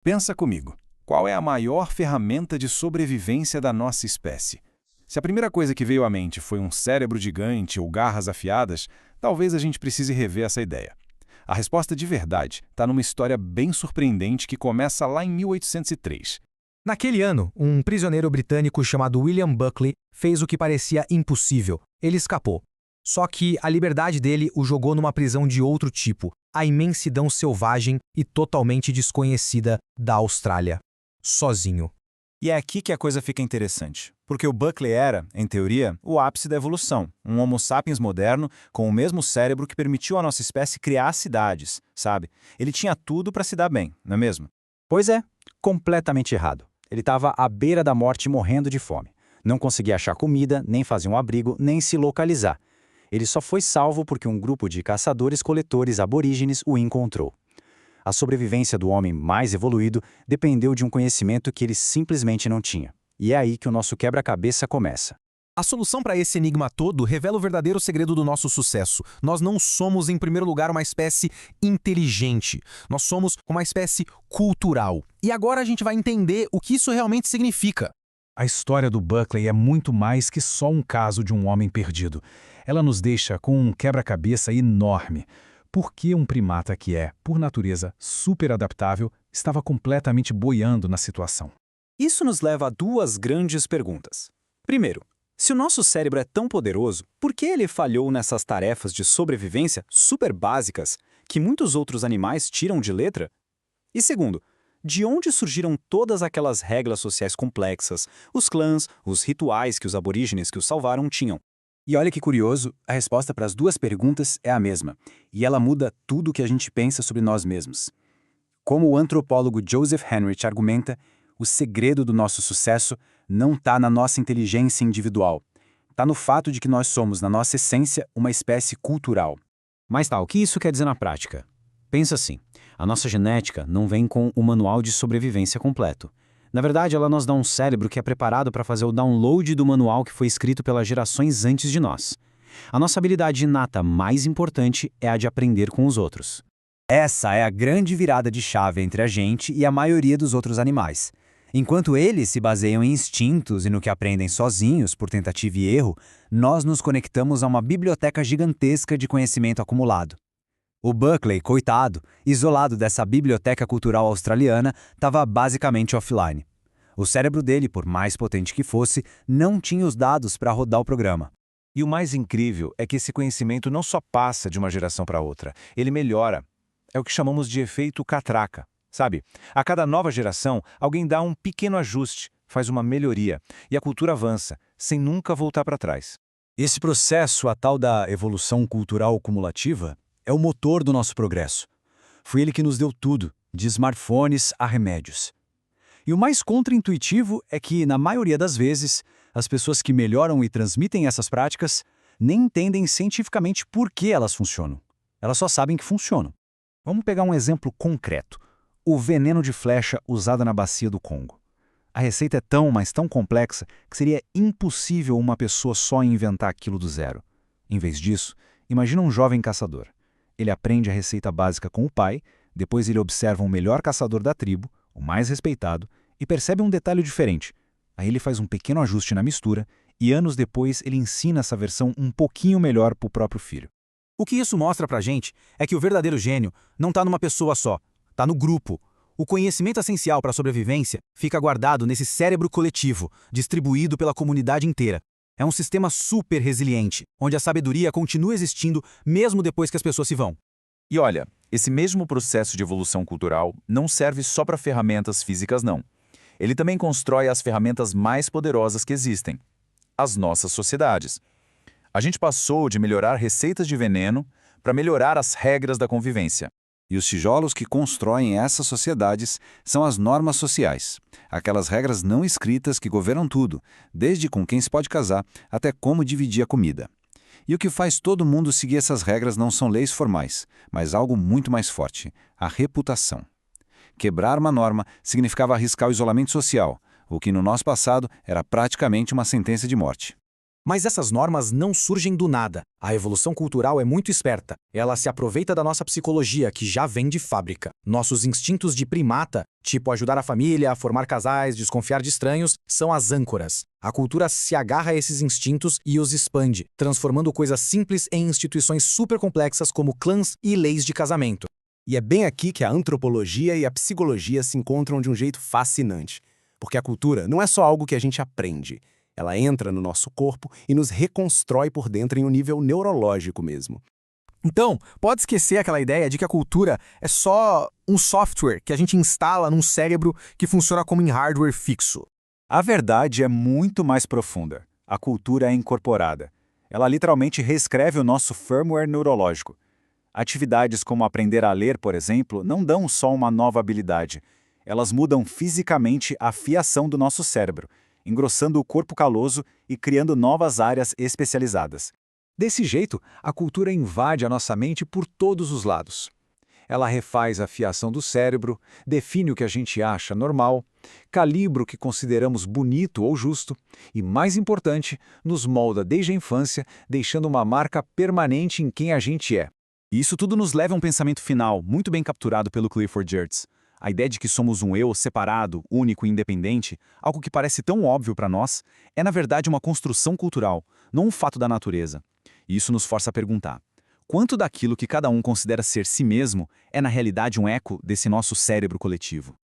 Pensa comigo, qual é a maior ferramenta de sobrevivência da nossa espécie? Se a primeira coisa que veio à mente foi um cérebro gigante ou garras afiadas, talvez a gente precise rever essa ideia. A resposta de verdade está numa história bem surpreendente que começa lá em 1803. Naquele ano, um prisioneiro britânico chamado William Buckley fez o que parecia impossível. Ele escapou. Só que a liberdade dele o jogou numa prisão de outro tipo, a imensidão selvagem e totalmente desconhecida da Austrália. Sozinho. E é aqui que a coisa fica interessante, porque o Buckley era, em teoria, o ápice da evolução, um Homo sapiens moderno com o mesmo cérebro que permitiu à nossa espécie criar cidades, sabe? Ele tinha tudo para se dar bem, não é mesmo? Pois é, completamente errado. Ele estava à beira da morte morrendo de fome. Não conseguia achar comida, nem fazer um abrigo, nem se localizar. Ele só foi salvo porque um grupo de caçadores-coletores aborígenes o encontrou. A sobrevivência do homem mais evoluído dependeu de um conhecimento que ele simplesmente não tinha. E é aí que o nosso quebra-cabeça começa. A solução para esse enigma todo revela o verdadeiro segredo do nosso sucesso. Nós não somos, em primeiro lugar, uma espécie inteligente. Nós somos uma espécie cultural. E agora a gente vai entender o que isso realmente significa. A história do Buckley é muito mais que só um caso de um homem perdido. Ela nos deixa com um quebra-cabeça enorme. Por que um primata que é, por natureza, super adaptável, estava completamente boiando na situação? Isso nos leva a duas grandes perguntas. Primeiro, se o nosso cérebro é tão poderoso, por que ele falhou nessas tarefas de sobrevivência super básicas que muitos outros animais tiram de letra? E segundo, de onde surgiram todas aquelas regras sociais complexas, os clãs, os rituais que os aborígenes que os salvaram tinham? E olha que curioso, a resposta para as duas perguntas é a mesma, e ela muda tudo o que a gente pensa sobre nós mesmos. Como o antropólogo Joseph Henrich argumenta, o segredo do nosso sucesso não está na nossa inteligência individual. Está no fato de que nós somos, na nossa essência, uma espécie cultural. Mas tá, o que isso quer dizer na prática? Pensa assim, a nossa genética não vem com o manual de sobrevivência completo. Na verdade, ela nos dá um cérebro que é preparado para fazer o download do manual que foi escrito pelas gerações antes de nós. A nossa habilidade inata mais importante é a de aprender com os outros. Essa é a grande virada de chave entre a gente e a maioria dos outros animais. Enquanto eles se baseiam em instintos e no que aprendem sozinhos por tentativa e erro, nós nos conectamos a uma biblioteca gigantesca de conhecimento acumulado. O Buckley, coitado, isolado dessa biblioteca cultural australiana, estava basicamente offline. O cérebro dele, por mais potente que fosse, não tinha os dados para rodar o programa. E o mais incrível é que esse conhecimento não só passa de uma geração para outra, ele melhora. É o que chamamos de efeito catraca. Sabe, a cada nova geração, alguém dá um pequeno ajuste, faz uma melhoria, e a cultura avança, sem nunca voltar para trás. Esse processo, a tal da evolução cultural cumulativa, é o motor do nosso progresso. Foi ele que nos deu tudo, de smartphones a remédios. E o mais contraintuitivo é que, na maioria das vezes, as pessoas que melhoram e transmitem essas práticas nem entendem cientificamente por que elas funcionam. Elas só sabem que funcionam. Vamos pegar um exemplo concreto. O veneno de flecha usado na bacia do Congo. A receita é tão, mas tão complexa que seria impossível uma pessoa só inventar aquilo do zero. Em vez disso, imagina um jovem caçador. Ele aprende a receita básica com o pai, depois ele observa o melhor caçador da tribo, o mais respeitado, e percebe um detalhe diferente. Aí ele faz um pequeno ajuste na mistura e anos depois ele ensina essa versão um pouquinho melhor para o próprio filho. O que isso mostra pra gente é que o verdadeiro gênio não está numa pessoa só, está no grupo. O conhecimento essencial para a sobrevivência fica guardado nesse cérebro coletivo, distribuído pela comunidade inteira. É um sistema super resiliente, onde a sabedoria continua existindo mesmo depois que as pessoas se vão. E olha, esse mesmo processo de evolução cultural não serve só para ferramentas físicas, não. Ele também constrói as ferramentas mais poderosas que existem, as nossas sociedades. A gente passou de melhorar receitas de veneno para melhorar as regras da convivência. E os tijolos que constroem essas sociedades são as normas sociais, aquelas regras não escritas que governam tudo, desde com quem se pode casar até como dividir a comida. E o que faz todo mundo seguir essas regras não são leis formais, mas algo muito mais forte, a reputação. Quebrar uma norma significava arriscar o isolamento social, o que no nosso passado era praticamente uma sentença de morte. Mas essas normas não surgem do nada. A evolução cultural é muito esperta. Ela se aproveita da nossa psicologia, que já vem de fábrica. Nossos instintos de primata, tipo ajudar a família, formar casais, desconfiar de estranhos, são as âncoras. A cultura se agarra a esses instintos e os expande, transformando coisas simples em instituições supercomplexas como clãs e leis de casamento. E é bem aqui que a antropologia e a psicologia se encontram de um jeito fascinante. Porque a cultura não é só algo que a gente aprende. Ela entra no nosso corpo e nos reconstrói por dentro em um nível neurológico mesmo. Então, pode esquecer aquela ideia de que a cultura é só um software que a gente instala num cérebro que funciona como em hardware fixo. A verdade é muito mais profunda. A cultura é incorporada. Ela literalmente reescreve o nosso firmware neurológico. Atividades como aprender a ler, por exemplo, não dão só uma nova habilidade. Elas mudam fisicamente a fiação do nosso cérebro, engrossando o corpo caloso e criando novas áreas especializadas. Desse jeito, a cultura invade a nossa mente por todos os lados. Ela refaz a fiação do cérebro, define o que a gente acha normal, calibra o que consideramos bonito ou justo e, mais importante, nos molda desde a infância, deixando uma marca permanente em quem a gente é. E isso tudo nos leva a um pensamento final, muito bem capturado pelo Clifford Geertz. A ideia de que somos um eu separado, único e independente, algo que parece tão óbvio para nós, é na verdade uma construção cultural, não um fato da natureza. E isso nos força a perguntar: quanto daquilo que cada um considera ser si mesmo é na realidade um eco desse nosso cérebro coletivo?